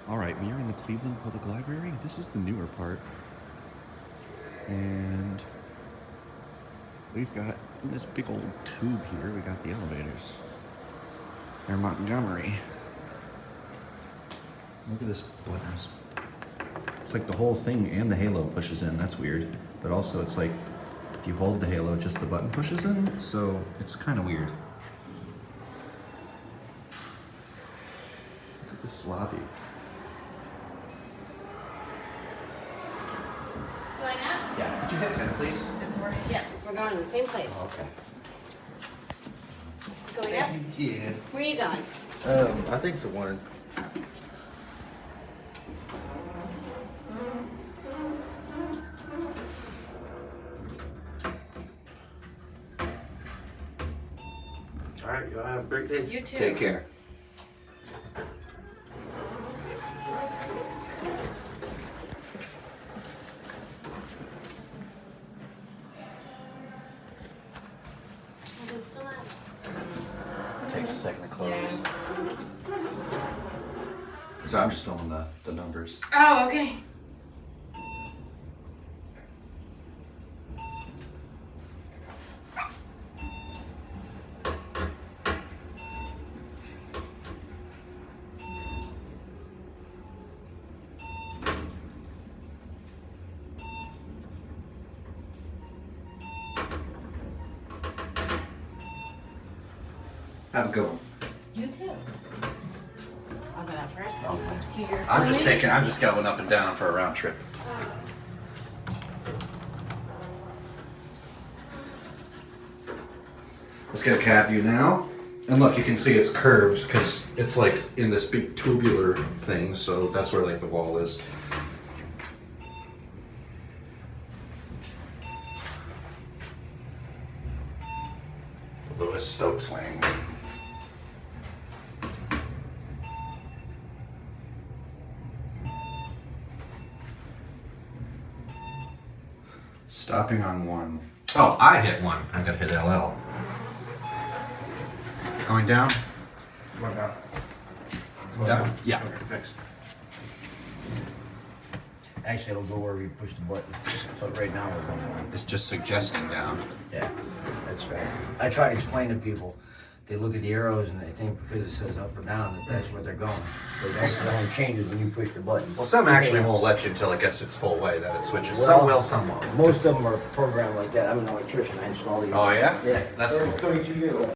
All right, we are in the Cleveland Public Library. This is the newer part. And we've got in this big old tube here, we got the elevators. They're Montgomery. Look at this buttons. It's like the whole thing and the halo pushes in. That's weird. But also it's like, if you hold the halo, just the button pushes in. So it's kind of weird. Look at this lobby. Going up? Yeah, could you hit 10, please? We're going to the same place. Oh, okay. Going up? Yeah. Where are you going? I think it's a one. All right, y'all have a great day. You too. Take care. It's still up. Takes a second to close. Yeah. So I'm just filming the numbers. Oh, okay. Have a good one. You too. I'll go out first. Okay. Do your I'm filming. just going up and down for a round trip. Let's get a cab view now. And look, you can see it's curved because it's like in this big tubular thing, so that's where like the wall is. The Lewis Stokes wing. Stopping on 1. Oh, I hit 1. I gotta hit LL. Going down? Going down. Down? Yeah. Okay, thanks. Actually, it'll go where we push the button, but right now we're going down. It's just suggesting down. Yeah, that's right. I try to explain to people, they look at the arrows and they think because it says up or down that that's where they're going. But it actually only changes when you push the button. Well, some actually won't let you until it gets its full way, then it switches. Well, Some will, some won't. Most of them are programmed like that. I'm an electrician. I install these. Oh, yeah? Yeah. That's cool. 32 years old.